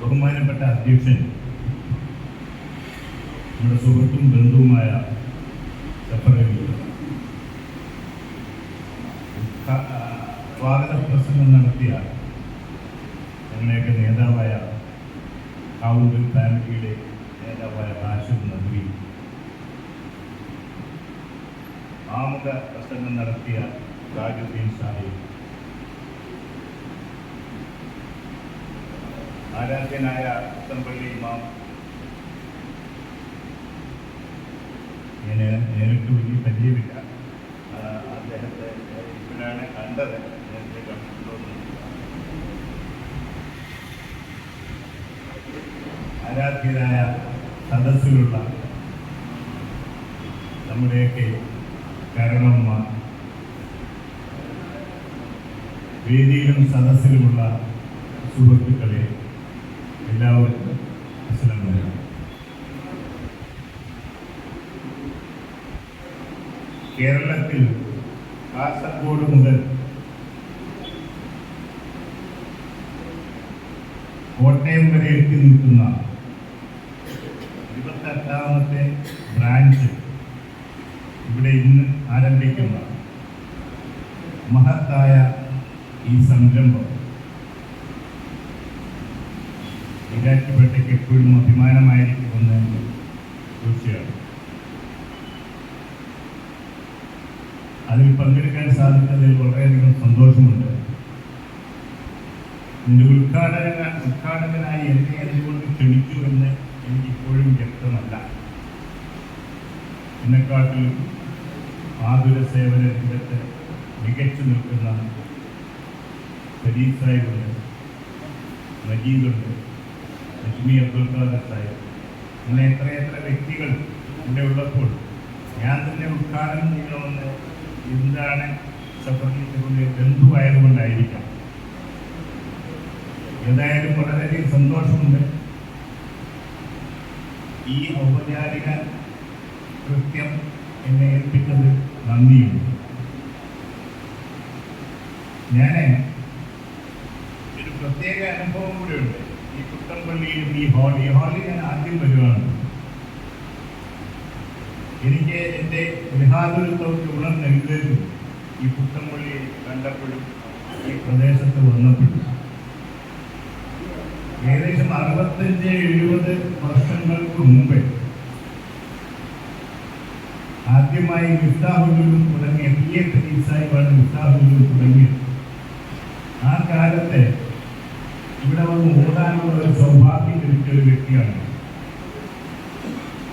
ബഹുമാനപ്പെട്ട അധ്യക്ഷൻ, നമ്മുടെ സുഹൃത്തും ബന്ധുവുമായ സ്വാഗത പ്രസംഗം നടത്തിയ ഞങ്ങളുടെയൊക്കെ നേതാവായ കാവുങ്കൽ ഫാമിലിയുടെ നേതാവായ ആശുർ നദ്വി, ആമുഖ പ്രസംഗം നടത്തിയ താജുദ്ദീൻ സാഹിബ്, ആരാധ്യനായ പുത്തൻപള്ളി ഇമാം, ഞാൻ നേരിട്ട് വലിയ പരിചയമില്ല, അദ്ദേഹത്തെ ഇപ്പോഴാണ് കണ്ടത്, നേരത്തെ കണ്ടിട്ടുണ്ടോന്ന്. ആരാധ്യനായ സദസ്സിലുള്ള നമ്മുടെയൊക്കെ കാരണവന്മാർ, വേദിയിലും സദസ്സിലുമുള്ള സുഹൃത്തുക്കളെ, എല്ലാവർക്കും അസ്സലാമു അലൈക്കും. കേരളത്തിൽ കാസർഗോഡ് മുതൽ കോട്ടയം വരെ എത്തി നിൽക്കുന്ന 28ാമത്തെ ബ്രാഞ്ച് ഇവിടെ ഇന്ന് ആരംഭിക്കുന്ന മഹത്തായ ഈ സംരംഭം ഈരാറ്റുപേട്ടയ്ക്ക് എപ്പോഴും അഭിമാനമായിരിക്കുമെന്ന് തീർച്ചയാണ്. അതിൽ പങ്കെടുക്കാൻ സാധിച്ചതിൽ വളരെയധികം സന്തോഷമുണ്ട്. ഇതിൻ്റെ ഉദ്ഘാടകനായി എന്നെ എന്തുകൊണ്ട് ക്ഷണിച്ചു എന്ന് എനിക്കിപ്പോഴും വ്യക്തമല്ല. എന്നെക്കാട്ടിലും ആതുര സേവന രംഗത്ത് മികച്ചു നിൽക്കുന്ന ഫരീദ് സാഹിബുണ്ട്, മജീദുണ്ട്, ലക്ഷ്മി അബ്ദുൽ ഖാദർ സാഹിബ്, അങ്ങനെ എത്രയെത്ര വ്യക്തികൾ ഇവിടെ ഉള്ളപ്പോൾ ഞാൻ തന്നെ ഉദ്ഘാടനം ചെയ്യണമെന്ന് എന്താണ് സഫറിന്റെ ബന്ധുവായതുകൊണ്ടായിരിക്കാം. ഏതായാലും വളരെയധികം സന്തോഷമുണ്ട്. ഈ ഔപചാരിക കൃത്യം എന്നെ ഏൽപ്പിച്ചത് നന്ദിയുണ്ട്. ഞാൻ ഒരു പ്രത്യേക അനുഭവം കൂടെ ഉണ്ട്. ഈ പുത്തൻപള്ളിയിലും ഈ ഹാളിൽ ഞാൻ ആദ്യം വരുവാണ്. എനിക്ക് എൻ്റെ ഗൃഹാതുരത്വത്തിൽ ഉണർന്ന് എഴുതേക്കും ഈ പുത്തൻപള്ളി കണ്ടപ്പോഴും ഈ പ്രദേശത്ത് വന്നപ്പോഴും. ഏകദേശം 65-70 വർഷങ്ങൾക്ക് മുമ്പേ ആദ്യമായി മിഫ്താഹുൽ തുടങ്ങിയ PA ഫരീദ് സാഹിബാണ് മിഫ്താഹുൽ തുടങ്ങിയത്. ആ കാലത്തെ ഇവിടെ വന്ന് ഓടാനുള്ള ഒരു സൗഭാഗ്യം ലഭിച്ച ഒരു വ്യക്തിയാണ്.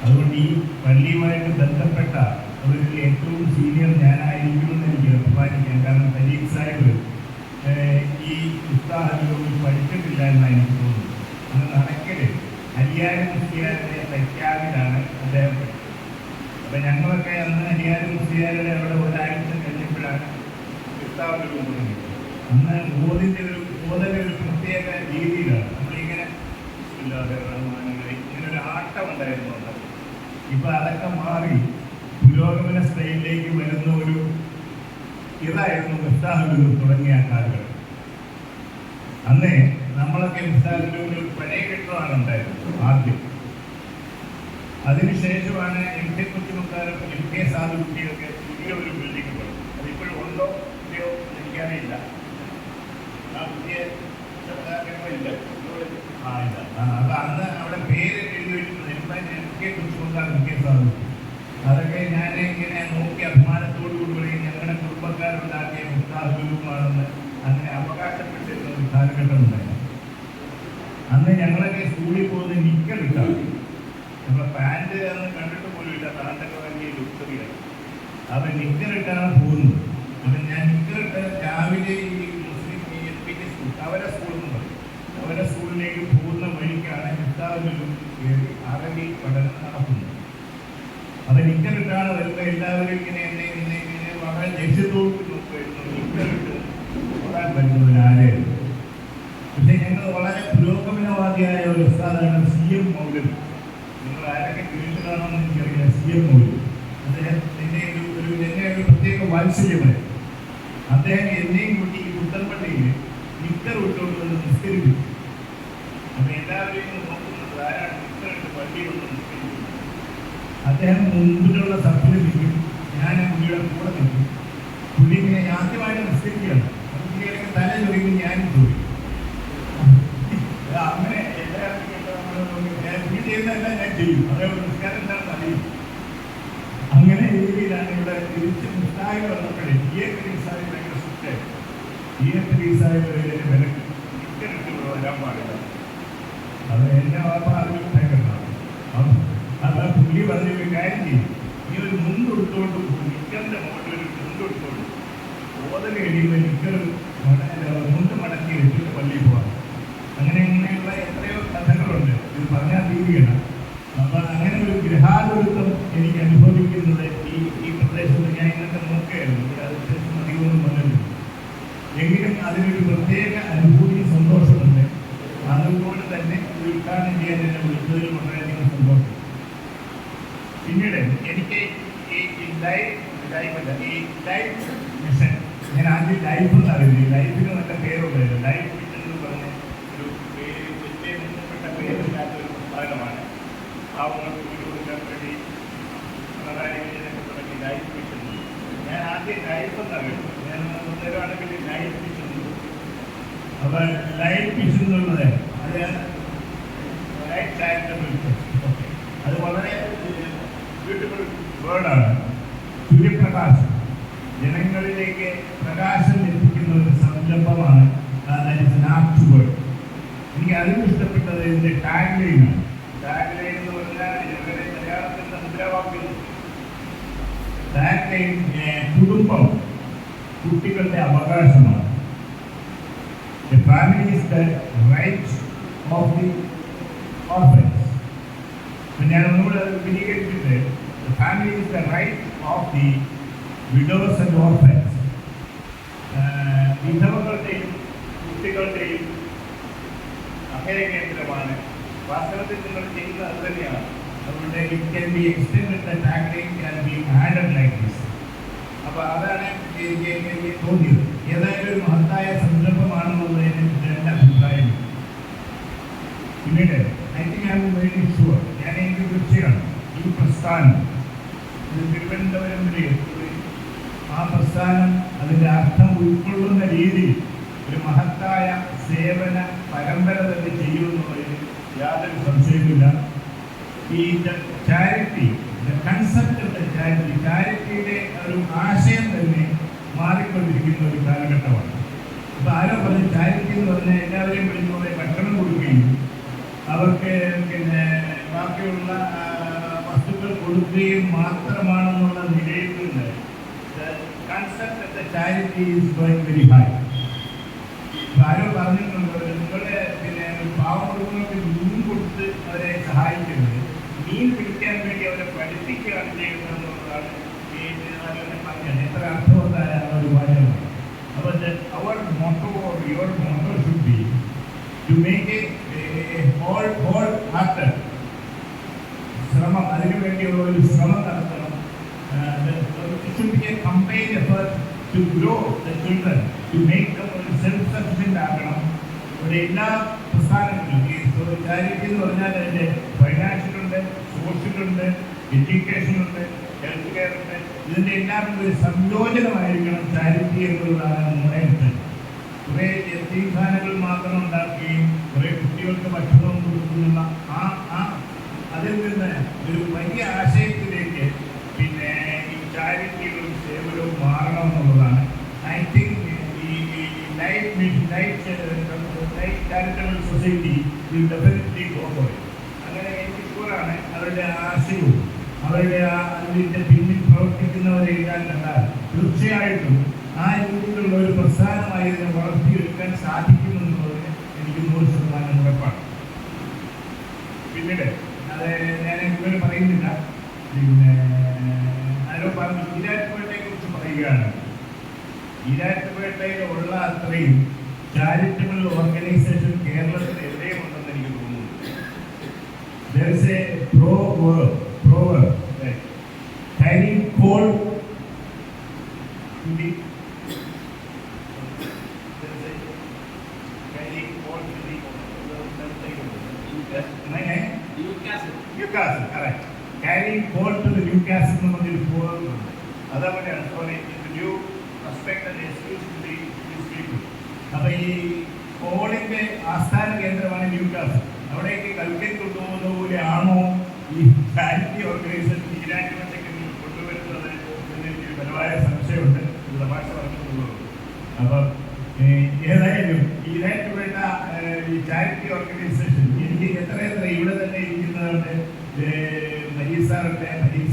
അതുകൊണ്ട് ഈ പള്ളിയുമായിട്ട് ബന്ധപ്പെട്ട അവരിൽ ഏറ്റവും സീനിയർ ഞാനായിരിക്കുമെന്ന് എനിക്ക് അഭിമാനിക്കാം. കാരണം ഫരീദ് സാഹിബ് ഈ ഉസ്താഹുൽ പഠിച്ചിട്ടില്ല എന്നാണ് എനിക്ക് തോന്നുന്നത്. അന്ന് നടക്കല് അലിയാരി മുസ്ലിയാരുടെ തയ്ക്കാവിലാണ് അദ്ദേഹം പഠിച്ചത്. അപ്പം ഞങ്ങളൊക്കെ അന്ന് അലിയാരി മുസ്ലിയാരുടെ അവിടെ ഒരാഴ്ച കഴിഞ്ഞപ്പോഴാണ് ഉസ്താഹുൽ തുടങ്ങിയത്. അന്ന് ഓതിൻ്റെ ഒരു പ്രത്യേക രീതിയിലാണ് നമ്മളിങ്ങനെ ഇങ്ങനെ ഒരു ആട്ടം ഉണ്ടായിരുന്നു. ഇപ്പൊ അതൊക്കെ മാറി പുരോഗമന സ്റ്റൈലിലേക്ക് വരുന്ന ഒരു ഇതായിരുന്നു മിഫ്താഹുൽ തുടങ്ങിയ കാലഘട്ടം. അന്നേ നമ്മളൊക്കെ മിഫ്താഹുൽ പഴയ കെട്ടിടമാണ് ഉണ്ടായിരുന്നത് ആദ്യം. അതിനുശേഷമാണ് MK കൊച്ചുമക്കാരും MK സാധുക്കുട്ടിയൊക്കെ പുതിയ ഒരു ബിൽഡിംഗ് പണിത്. അതിപ്പോഴും ഉണ്ടോ ഇല്ലയോ എനിക്കറിയില്ല. ആ പുതിയ ഇല്ല. അത് അന്ന് അവിടെ പേര് എഴുതി വെച്ചിട്ടുണ്ട്. MK കൊച്ചുമക്കാർ MK സാധുക്കുട്ടി. അതൊക്കെ ഞാൻ ഇങ്ങനെ നോക്കി അഭിമാനത്തോടു കൂടി പറയും ഞങ്ങളുടെ കുടുംബക്കാരുണ്ടാക്കിയ മിഫ്താഹുലുമാണെന്ന് അങ്ങനെ അവകാശപ്പെട്ടിരുന്ന ഒരു കാലഘട്ടം ഉണ്ടായിരുന്നു. അന്ന് ഞങ്ങളൊക്കെ സ്കൂളിൽ പോകുന്നത് നിക്കറിട്ടാണ്. നമ്മളെ പാൻറ് അന്ന് കണ്ടിട്ട് പോലും ഇല്ല. താണ്ടൊക്കെ വലിയ ലുക്സറിയാണ്. അപ്പം നിക്കറിട്ടാണ് പോകുന്നത്. അപ്പം ഞാൻ നിക്കറിട്ട് രാവിലെ ഈ മുസ്ലിം PK സ്കൂൾ അവരെ സ്കൂളിൽ നിന്ന് പറയും. അവരെ സ്കൂളിലേക്ക് പോകുന്ന വഴിക്കാണ് മിഫ്താഹുൽ അറബി പഠനം നടക്കുന്നത്. അത് നിക്കറിട്ടാണ് വരുമ്പോൾ എല്ലാവരും ഇങ്ങനെ വളരെ ലക്ഷ്യത്തോട് നോക്കുമായിരുന്നു. നിക്കറിട്ട് ഓടാൻ പറ്റുന്നതിനാരായിരുന്നു. പക്ഷെ ഞങ്ങൾ വളരെ പുരോഗമനവാദിയായ ഒരു ഉസ്താദാണ് CM മൗലവി. നിങ്ങൾ ആരൊക്കെ കേട്ടിട്ടാണെന്ന് എനിക്കറിയില്ല. CM മൗലവി അദ്ദേഹം എന്നെ ഒരു പ്രത്യേക വാത്സല്യമായി അദ്ദേഹം എന്നെയും കൂട്ടി ഈ പള്ളിയിൽ നിക്കർ വിട്ടുകൊണ്ട് വന്ന് നിസ്കരിപ്പിച്ചു. അപ്പൊ എല്ലാവരെയും നോക്കുന്നത് ആരാണ് നിക്കറിട്ട് പള്ളിയിൽ വന്ന് നിസ്കരിക്കുന്നത്. അദ്ദേഹം മുൻപിലുള്ള സർട്ടിഫിക്കറ്റ് ഞാൻ പുള്ളിയുടെ കൂടെ നിൽക്കും. പുള്ളി ഇങ്ങനെ ആദ്യമായിട്ട് നിസ്കരിക്കുകയാണ്. പുള്ളിയുടെ തല ചോദിക്കും, ഞാനും ചോദിക്കും. അങ്ങനെ എല്ലാവരും പുള്ളി ചെയ്യുന്നതെല്ലാം ഞാൻ ചെയ്യും. അതേപോലെ നിസ്കാരം എന്താണെന്ന് അറിയും. അങ്ങനെ രീതിയിലാണ് ഇവിടെ തിരിച്ച് മുസ്തായി വന്നപ്പോഴേ ഈസായി ഭയങ്കര സ്ട്രിക്റ്റായി. ഈസായി വിലക്ക് നിക്കറിട്ട് വരാൻ പാടില്ല. അത് എന്നെ വാപ്പ അറിവിൽ ഭയങ്കരമാണ്. അത് പുള്ളി പറഞ്ഞൊരു കാര്യം ചെയ്യും, നീ ഒരു മുണ്ടെടുത്തോണ്ട് നിക്കറിന്റെ മുകളിൽ ഒരു മുണ്ടെടുത്തോണ്ട് ഓതൽ കഴിയുമ്പോൾ നിക്കർ മുണ്ട് മടക്കി വെച്ചിട്ട് പള്ളിയിൽ പോകാം. അങ്ങനെയുള്ള എത്രയോ കഥകളുണ്ട്. ഇത് പറഞ്ഞാൽ തീരുകയാണ്. അപ്പൊ അങ്ങനെ ഒരു ഗ്രഹാതുരത്വം എനിക്ക് അനുഭവിക്കുന്നത് ഈ പ്രദേശത്ത് ഞാൻ ഇന്നത്തെ നോക്കുകയായിരുന്നു. ഇവിടെ അതിന് അധികമൊന്നും വന്നില്ല. എങ്കിലും അതിനൊരു പ്രത്യേക അനുഭൂതി, സന്തോഷമുണ്ട്. അതുകൊണ്ട് തന്നെ ഉദ്ഘാടനം ചെയ്യാൻ എന്നെ വിളിച്ചതിൽ വളരെയധികം സന്തോഷം. പിന്നീട് എനിക്ക് ഈ ലൈഫ് മിഷൻ, ഞാൻ ആദ്യം ലൈഫ് എന്നറിയില്ല. ലൈഫിന് നല്ല പേരുണ്ടായിരുന്നു. ലൈഫ് മിഷൻ എന്ന് പറഞ്ഞ ഒരു വലിയ മെച്ചപ്പെട്ട പേരില്ലാത്ത ഒരു പ്രസ്ഥാനമാണ്. പാവങ്ങൾക്ക് വീട് കൊടുക്കാൻ വേണ്ടി പിണറായി വിജയനൊക്കെ തുടങ്ങി ലൈഫ് മിഷൻ. ഞാൻ ആദ്യം ലൈഫ് എന്നറിയുന്നു. ഞാൻ മുന്നേറാണെങ്കിൽ ലൈഫ് മിഷൻ. അപ്പൊ ലൈഫ് മിഷൻ എന്നുള്ളത് അത് ലൈഫ് ചാരിറ്റബിൾ ട്രസ്റ്റ്. അത് വളരെ ബ്യൂട്ടിഫുൾ വേർഡാണ്. സൂര്യപ്രകാശം ജനങ്ങളിലേക്ക് പ്രകാശം ലഭിക്കുന്ന ഒരു സംരംഭമാണ്. എനിക്ക് അതിലും ഇഷ്ടപ്പെട്ടത് ഇതിന്റെ ടാഗ് ലൈനാണ്. ടാഗ് ലൈൻ എന്ന് പറഞ്ഞാൽ ഇവരുടെ മലയാളത്തിന്റെ മുദ്രാവാക്യം. ടാഗ് ലൈൻ കുടുംബം കുട്ടികളുടെ അവകാശമാണ്. The family is the right of the orphans. ഞാൻ ഒന്നുകൂടെ അത് വിശദീകരിച്ചിട്ട്, the family is the right of the widows and orphans. വിധവകളുടെയും കുട്ടികളുടെയും അഭയകേന്ദ്രമാണ്. വാസ്തവത്തിൽ നിങ്ങൾ ചെയ്യുന്നത് അത് തന്നെയാണ്. അതുകൊണ്ട് it can be extended, the tagline can be added like this. അപ്പൊ അതാണ് എനിക്ക് തോന്നിയത്. ഏതായാലും ഒരു മഹത്തായ സംരംഭമാണെന്നുള്ളതിന് എൻ്റെ അഭിപ്രായം. പിന്നീട് I think I am very sure, ഞാൻ എനിക്ക് തീർച്ചയാണ് ഈ പ്രസ്ഥാനം ഇത് തിരുവനന്തപുരം വരെ എത്തുകയും ആ പ്രസ്ഥാനം അതിൻ്റെ അർത്ഥം ഉൾക്കൊള്ളുന്ന രീതിയിൽ ഒരു മഹത്തായ സേവന പരമ്പര തന്നെ ചെയ്യുമെന്നുള്ളതിന് യാതൊരു സംശയമില്ല. ഈ ചാരിറ്റി, കൺസെപ്റ്റ് ഓഫ് ചാരിറ്റി, ചാരിറ്റിയുടെ ഒരു ആശയം തന്നെ മാറിക്കൊണ്ടിരിക്കുന്ന ഒരു കാലഘട്ടമാണ്. അപ്പൊ ആരോ പറഞ്ഞു ചാരിറ്റി എന്ന് പറഞ്ഞാൽ എല്ലാവരെയും വിളിച്ചുകൊണ്ട് ഭക്ഷണം കൊടുക്കുകയും അവർക്ക് പിന്നെ ബാക്കിയുള്ള വസ്തുക്കൾ കൊടുക്കുകയും മാത്രമാണെന്നുള്ള നിലയിൽ നിന്ന് concept of charity is going very high. ആരോ പറഞ്ഞിട്ടുണ്ട്, നിങ്ങളുടെ പിന്നെ പാവങ്ങൾക്ക് മീൻ കൊടുത്ത് അവരെ സഹായിക്കുന്നത്, മീൻ പിടിക്കാൻ വേണ്ടി അവരെ പഠിപ്പിക്കുകയാണ് ചെയ്യുന്നതെന്നുള്ളതാണ് ഈ പറഞ്ഞത്. എത്ര അർത്ഥവത്തായ ഒരു വാചകമാണ്. അപ്പോൾ അവർ motto or your motto should be to make a whole hearted ശ്രമം, അതിനുവേണ്ടിയുള്ള ഒരു ശ്രമം നടത്തണം. It should be a combined effort to grow the children, to make them self-sufficient ആക്കണം. ഇവിടെ എല്ലാ പ്രസ്ഥാനങ്ങളിലും ഈ ചാരിറ്റി എന്ന് പറഞ്ഞാൽ അതിൻ്റെ ഫൈനാൻഷ്യലുണ്ട്, സോഷ്യലുണ്ട്, എഡ്യൂക്കേഷനുണ്ട്, ഹെൽത്ത് കെയർ ഉണ്ട്. ഇതിൻ്റെ എല്ലാം ഒരു സംയോജനമായിരിക്കണം ചാരിറ്റി എന്നുള്ളതാണ് നമ്മുടെ അടുത്ത്. കുറേ യത്തീംഖാനകൾ മാത്രം ഉണ്ടാക്കുകയും കുറേ കുട്ടികൾക്ക് ഭക്ഷണം കൊടുക്കുന്ന അതിൽ നിന്ന് ഒരു വലിയ ആശയത്തിലേക്ക് പിന്നെ ഈ ചാരിറ്റികളും സേവനവും മാറണമെന്നുള്ളതാണ്. ഐ തിങ്ക് ഈ life charitable society will definitely go for it. അങ്ങനെ എനിക്ക് ഷുവറാണ് അവരുടെ ആശയവും അവരുടെ അതിൻ്റെ പിന്നിൽ പ്രവർത്തിക്കുന്നവരെ എഴുതാൻ കണ്ടാൽ തീർച്ചയായിട്ടും ആ രീതിയിലുള്ള ഒരു പ്രസ്ഥാനമായി ഇതിനെ വളർത്തിയെടുക്കാൻ സാധിക്കുമെന്നുള്ളതിന് എനിക്ക് 100% ഉറപ്പാണ്. പിന്നീട് അത് ഞാൻ ഇതുവരെ പറയുന്നില്ല. പിന്നെ ആരോ പറഞ്ഞു ഈരാറ്റുപേട്ടയെ കുറിച്ച് പറയുകയാണ്. ഈരാറ്റുപേട്ടയിലുള്ള അത്രയും ചാരിറ്റബിൾ ഓർഗനൈസേഷൻ കേരളത്തിൽ എവിടെയും ഉണ്ടെന്ന് എനിക്ക് തോന്നുന്നു. There is a proverb that carrying coal to the carrying coal to the Newcastle എന്ന് പറഞ്ഞൊരു പോകാറുണ്ട്. അതങ്ങനെയാണ്. Sorry, new respect and excuse to these people. അപ്പോൾ ഈ കോളിൻ്റെ ആസ്ഥാന കേന്ദ്രമാണ് ന്യൂകാസിൽ. അവിടേക്ക് കൽക്കരി കൊണ്ടുപോകുന്ന പോലെയാണോ ഈ ചാരിറ്റി ഓർഗനൈസേഷൻ ഈരാറ്റുപേട്ടയ്ക്ക് കൊണ്ടുവരുന്നത് എന്ന് എനിക്ക് ബലമായ സംശയമുണ്ട്. ഇത് തമാശ പറഞ്ഞിട്ടുള്ളൂ. അപ്പം ഏതായാലും ഈരാറ്റുപേട്ട ഈ ചാരിറ്റി ഓർഗനൈസേഷൻ എനിക്ക് എത്ര ഇവിടെ തന്നെ ഇരിക്കുന്നവരുണ്ട്. മരീസ്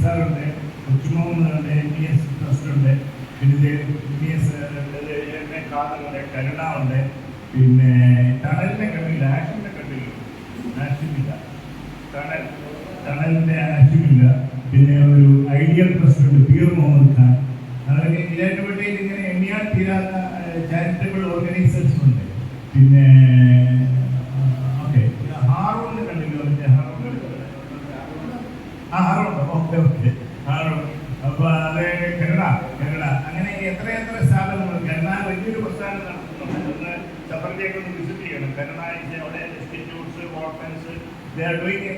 സാറുണ്ട്, കൊച്ചുമോഹനുണ്ട്, NPS ട്രസ്റ്റുണ്ട്, പിന്നെ കാതുണ്ട്, കരുണ ഉണ്ട്, പിന്നെ ടണലിനെ കണ്ടില്ല, ആഷിമിനെ കണ്ടില്ല, ആഷിമില്ല, ടണലിൻ്റെ ആഷിമില്ല, പിന്നെ ഒരു ഐഡിയൽ ട്രസ്റ്റ് ഉണ്ട്, പീർ മുഹമ്മദ് ഖാൻ. അതൊക്കെ ഈരാറ്റുപേട്ടയിൽ ഇങ്ങനെ എണ്ണിയാൽ തീരാത്ത ചാരിറ്റബിൾ ഓർഗനൈസേഷൻ ഉണ്ട്. പിന്നെ ഓക്കെ, ഹാറൂണിനെ കണ്ടില്ലോ, ഹാറൂണ്ട്, ഓക്കെ ഹാറൂൺ. അപ്പോൾ അത് കരുണ അങ്ങനെ എത്ര സ്ഥാപനങ്ങൾ. കരുണ വലിയൊരു പ്രസ്ഥാനം നടത്തുന്നുണ്ട്. ഒന്ന് ചപ്പറിലേക്ക് ഒന്ന് വിസിറ്റ് ചെയ്യണം. കരുണ അവിടെ institutes, orphans, they are doing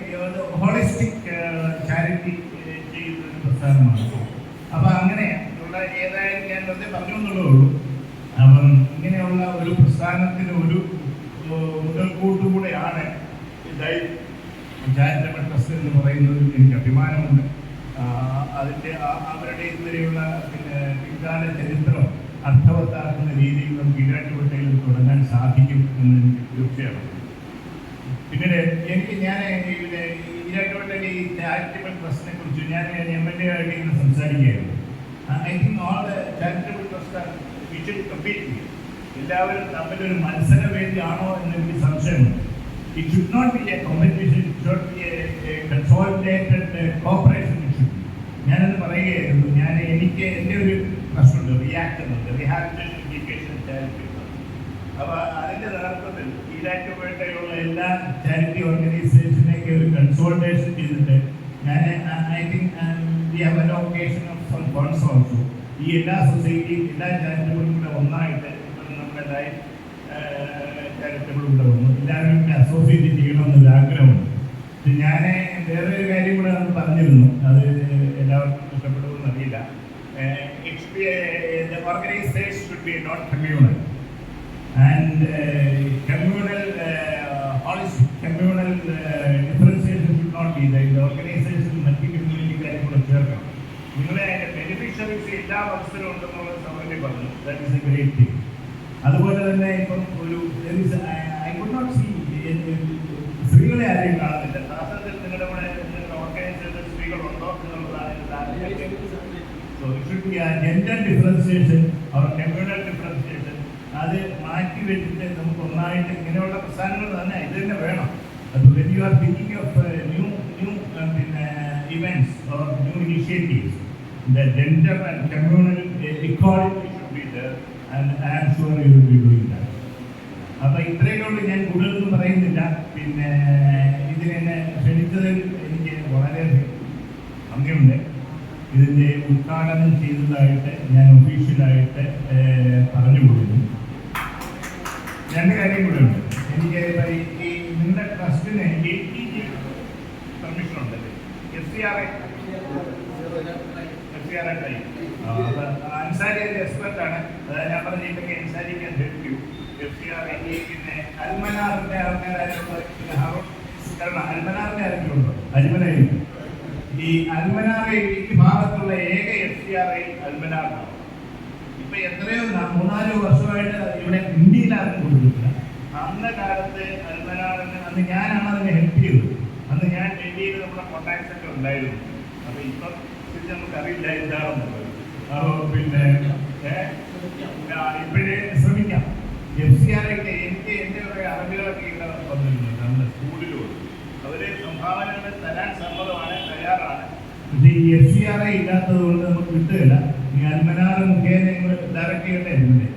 holistic charity ചെയ്യുന്ന ഒരു പ്രസ്ഥാനമാണ്. അപ്പം അങ്ങനെ ഉള്ള ഏതായാലും ഞാൻ വെറുതെ പറഞ്ഞു എന്നുള്ളൂ. അപ്പം ഇങ്ങനെയുള്ള ഒരു പ്രസ്ഥാനത്തിന് ഒരു മുതൽക്കൂട്ടുകൂടെയാണ് ചാരിറ്റബിൾ ട്രസ്റ്റ് എന്ന് പറയുന്നതിൽ എനിക്ക് അഭിമാനമുണ്ട്. അതിൻ്റെ അവരുടെ ഇതുവരെയുള്ള പിന്നെ പിൽക്കാല ചരിത്രം അർത്ഥവത്താക്കുന്ന രീതിയിൽ നമുക്ക് ഈരാറ്റുപേട്ടയിൽ തുടങ്ങാൻ സാധിക്കും എന്ന് എനിക്ക് തീർച്ചയാണ്. പിന്നീട് ഞാൻ ഇവിടെ ഈരാറ്റുപേട്ടയിലെ ഈ ചാരിറ്റബിൾ ട്രസ്റ്റിനെ കുറിച്ച് ഞാൻ MLA ആയിട്ട് ഇങ്ങനെ സംസാരിക്കുകയായിരുന്നു. I think all the charitable trust R mutually competing. എല്ലാവരും തമ്മിലൊരു മത്സരവേദിയാണോ എന്നെനിക്ക് സംശയമുണ്ട്. It should not be a competition, it should be a consolidated cooperation. ഞാനത് പറയുകയായിരുന്നു. എനിക്ക് എൻ്റെ ഒരു പ്രശ്നമുണ്ട്, റീഹാബിലിറ്റേഷൻ എഡ്യൂക്കേഷൻ ചാരിറ്റി. അപ്പോൾ അതിൻ്റെ നേതൃത്വത്തിൽ ഈരാറ്റുപേട്ടയിലുള്ള എല്ലാ ചാരിറ്റി ഓർഗനൈസേഷനെയൊക്കെ ഒരു കൺസോൾട്ടേഷൻ ചെയ്തിട്ട് I think we have an occasion of some funds also. ഈ എല്ലാ സൊസൈറ്റിയും എല്ലാ ചാരിറ്റബിളും കൂടെ ഒന്നായിട്ട് നമ്മുടെ ലൈഫ് ചാരിറ്റബിൾ കൂടെ വന്നു എല്ലാവരും അസോസിയേറ്റ് ചെയ്യണമെന്നൊരു ആഗ്രഹമുണ്ട്. ഞാൻ വേറൊരു കാര്യം കൂടെ നമ്മൾ പറഞ്ഞിരുന്നു, അത് എല്ലാവർക്കും ഇഷ്ടപ്പെടുമെന്ന് അറിയില്ല. The organization should be not communal and communal differentiation should not be there. The organization മറ്റ് കമ്മ്യൂണിറ്റി കാര്യം കൂടെ ചേർക്കണം. നിങ്ങളെ ബെനിഫിഷ്യറീസ് എല്ലാ അവസരവും ഉണ്ടെന്നുള്ള സൗകര്യം പറഞ്ഞു. That is A great thing. അതുപോലെ തന്നെ ഇപ്പം ഒരു ഐ കുഡ് നോട്ട് സീ സ്ത്രീകളെ ആരെയും കാണുന്നില്ല. ശാസ്ത്രത്തിൽ നിങ്ങളുടെ കൂടെ ഓർഗനൈസ് ചെയ്ത സ്ത്രീകളുണ്ടോ എന്നുള്ളതാണ് gender differentiation or communal differentiation. അത് മാറ്റി വെച്ചിട്ട് നമുക്ക് ഒന്നായിട്ട് ഇങ്ങനെയുള്ള പ്രസ്ഥാനങ്ങൾ തന്നെ ഇത് തന്നെ വേണം. അത് when you are thinking of new പിന്നെ events or new initiatives, the gender and communal equality should be there and I am sure you will be doing that. അപ്പോൾ ഇത്രയൊക്കെയുള്ളൂ, ഞാൻ കൂടുതലൊന്നും പറയുന്നില്ല. പിന്നെ ഇതിനെ ക്ഷണിച്ചതിൽ എനിക്ക് വളരെയധികം നന്ദിയുണ്ട്. ഇതിൻ്റെ ഉദ്ഘാടനം ചെയ്തതായിട്ട് ഞാൻ ഒഫീഷ്യലായിട്ട് പറഞ്ഞു കൊടുക്കുന്നു. രണ്ട് കാര്യം കൂടെ ഉണ്ട്. എനിക്ക് ഈ നിങ്ങളുടെ ട്രസ്റ്റിന് ATG പെർമിഷൻ ഉണ്ടല്ലേ? FCRA അൻസാരി അതിൻ്റെ എക്സ്പെർട്ടാണ്. ഞാൻ പറഞ്ഞിട്ടുണ്ടെങ്കിൽ Ansari can help you. FCRA പിന്നെ അൽമനാറിൻ്റെ ആൾക്കാരായിട്ടുള്ള അൽമനാറിൻ്റെ ആരെങ്കിലും ഉണ്ടോ? അൽമനയിൽ ഈ അൽമനാറയിൽ ഈ ഭാഗത്തുള്ള ഏക FCRA അൽമനാറാണ്. ഇപ്പൊ എത്രയോ 3-4 വർഷമായിട്ട് ഇവിടെ ഇന്ത്യയിലാരും കൊടുത്തിട്ടില്ല. അന്ന കാലത്ത് അൽമനാറിന് അന്ന് ഞാനാണ് അതിനെ ഹെൽപ്പ് ചെയ്തത്. അന്ന് ഞാൻ ഡൽഹിയിൽ നമ്മുടെ കോൺടാക്ട്സ് ഒക്കെ ഉണ്ടായിരുന്നു. അപ്പൊ ഇപ്പം നമുക്കറിയില്ല എന്താണെന്നുള്ളത്. അപ്പോൾ പിന്നെ ഇപ്പോഴേ ശ്രമിക്കാം. FCRAക്ക് എനിക്ക് എൻ്റെ കുറേ അറിവുകളൊക്കെ ഇവിടെ വന്നിരുന്നുണ്ട്. നമ്മുടെ സ്കൂളിലും അവര് സംഭാവനകൾ തരാൻ സമ്മതമാണ്, തയ്യാറാണ്. പക്ഷേ ഈ FCRA ഇല്ലാത്തത് കൊണ്ട് നമുക്ക് കിട്ടുകയില്ല. ഈ അൽമനാർ മുഖേന നിങ്ങൾ ഡയറക്റ്റ് ചെയ്യേണ്ടതല്ലേ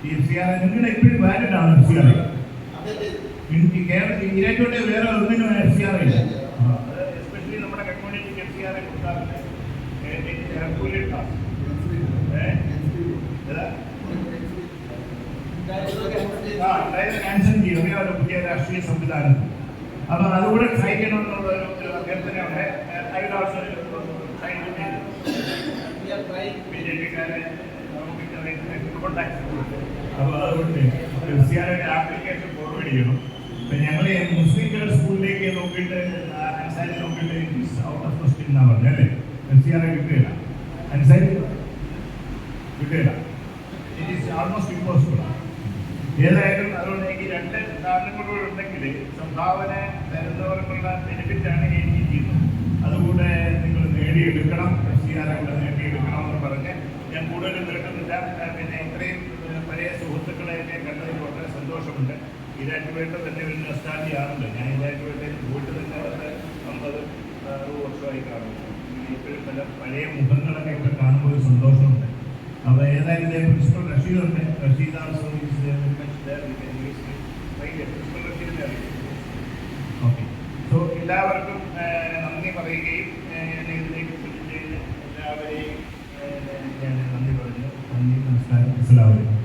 ഈ FCRA? നിങ്ങളുടെ എപ്പോഴും വാലിഡ് ആണ് FCRA. കേരളത്തിൽ ഈരാറ്റോട്ടെ വേറെ ഒന്നിനും FCRA ഇല്ല. എസ്പെഷ്യലി നമ്മുടെ കമ്മ്യൂണിറ്റിക്ക് FCRA കൊടുക്കാറില്ല. ക്യാൻസൽ ചെയ്യുക പുതിയ രാഷ്ട്രീയ സംവിധാനത്തിൽ. അപ്പോൾ അതുകൂടെ ട്രൈ ചെയ്യണമെന്നുള്ള ഒരു അഭ്യർത്ഥനയുണ്ട്. I will also try to BJP-ക്കാരെ നമുക്ക് കോൺടാക്ട് അപ്പോൾ അതുകൊണ്ട് തീർച്ചയായും ആപ്ലിക്കേഷൻ ഫോർവേഡ് ചെയ്യണം. ഇപ്പം ഞങ്ങൾ മുസ്ലിം സ്കൂളിലേക്ക് നോക്കിയിട്ട് അൻസാരി നോക്കിയിട്ട് ഔട്ട് ഓഫ് ക്വസ്റ്റ്യൻ എന്നാണ് പറഞ്ഞത് അല്ലേ? തീർച്ചയായും കിട്ടുകയില്ല. അൻസാരി കിട്ടുകയില്ല. It is almost impossible. ഏതായാലും അതുകൊണ്ട് എനിക്ക് രണ്ട് കാരണങ്ങളൂടെ ഉണ്ടെങ്കിൽ സംഭാവന തരുന്നവർക്കുള്ള ബെനിഫിറ്റാണ് എനിക്ക് ചെയ്യുന്നത്. അതുകൂടെ നിങ്ങൾ നേടിയെടുക്കണം, കൂടെ നേടിയെടുക്കണം എന്ന് പറഞ്ഞ് ഞാൻ കൂടുതലും കേൾക്കുന്നില്ല. പിന്നെ ഇത്രയും പഴയ സുഹൃത്തുക്കളെയൊക്കെ കണ്ടതിൽ വളരെ സന്തോഷമുണ്ട്. ഈരാറ്റുപേട്ട തന്നെ ഒരു നൊസ്റ്റാൾജിയാണല്ലോ. ഞാൻ ഈരാറ്റുപേട്ടയിൽ പോയിട്ട് തന്നെ 50-60 വർഷമായി കാണുന്നു. ഇപ്പോഴും പല പഴയ മുഖങ്ങളൊക്കെ ഇപ്പോൾ കാണുമ്പോൾ ഒരു സന്തോഷമുണ്ട്. അപ്പോൾ ഏതായാലും പ്രിൻസിപ്പൽ റഷീദുണ്ട്. Rasheed also is very much there. We can use principal റഷീദിനെ അറിയിക്കും. ഓക്കെ. സോ എല്ലാവർക്കും നന്ദി പറയുകയും എന്നെ ഇതിലേക്ക് എല്ലാവരെയും ഞാൻ നന്ദി പറഞ്ഞു. നന്ദി, നമസ്കാരം, അസ്സലാമു അലൈക്കും.